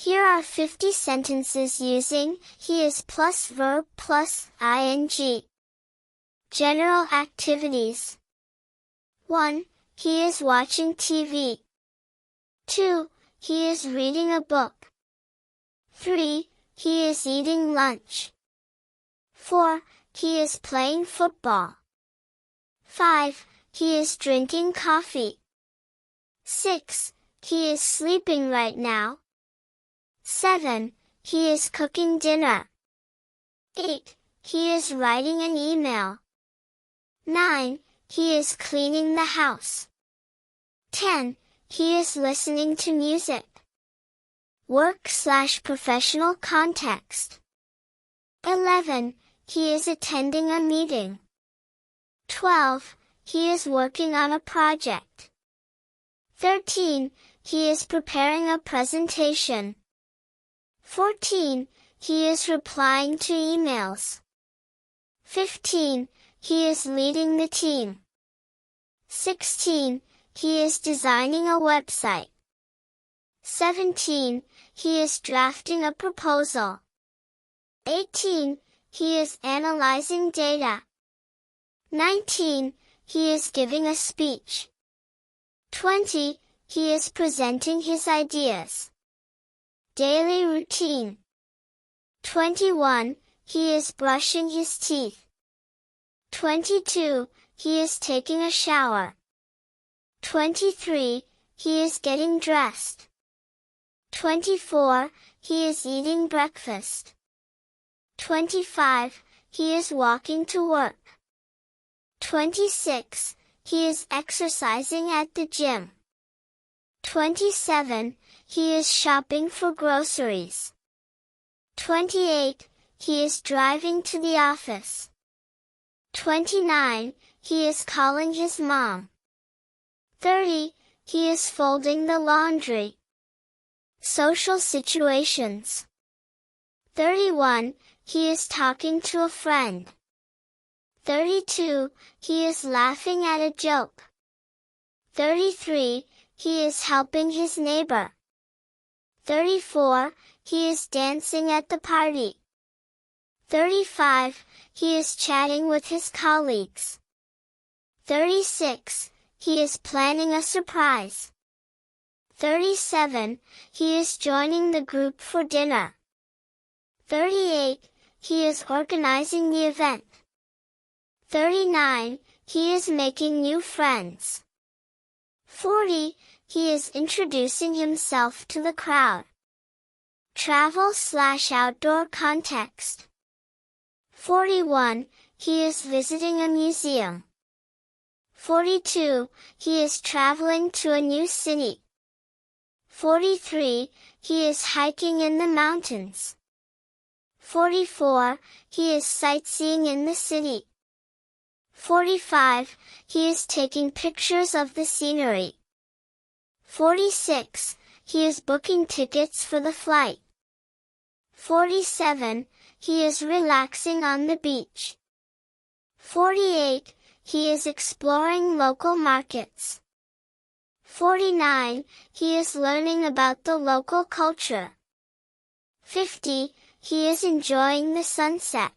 Here are 50 sentences using he is plus verb plus ing. General activities. 1. He is watching TV. 2. He is reading a book. 3. He is eating lunch. 4. He is playing football. 5. He is drinking coffee. 6. He is sleeping right now. 7. He is cooking dinner. 8. He is writing an email. 9. He is cleaning the house. 10. He is listening to music. Work/professional context. 11. He is attending a meeting. 12. He is working on a project. 13. He is preparing a presentation. 14. He is replying to emails. 15. He is leading the team. 16. He is designing a website. 17. He is drafting a proposal. 18. He is analyzing data. 19. He is giving a speech. 20. He is presenting his ideas. Daily routine. 21. He is brushing his teeth. 22. He is taking a shower. 23. He is getting dressed. 24. He is eating breakfast. 25. He is walking to work. 26. He is exercising at the gym. 27. He is shopping for groceries. 28. He is driving to the office. 29. He is calling his mom. 30. He is folding the laundry. Social situations. 31. He is talking to a friend. 32. He is laughing at a joke. 33. He is helping his neighbor. 34. He is dancing at the party. 35. He is chatting with his colleagues. 36. He is planning a surprise. 37. He is joining the group for dinner. 38. He is organizing the event. 39. He is making new friends. 40. He is introducing himself to the crowd. Travel/outdoor context. 41. He is visiting a museum. 42. He is traveling to a new city. 43. He is hiking in the mountains. 44. He is sightseeing in the city. 45. He is taking pictures of the scenery. 46. He is booking tickets for the flight. 47. He is relaxing on the beach. 48. He is exploring local markets. 49. He is learning about the local culture. 50. He is enjoying the sunset.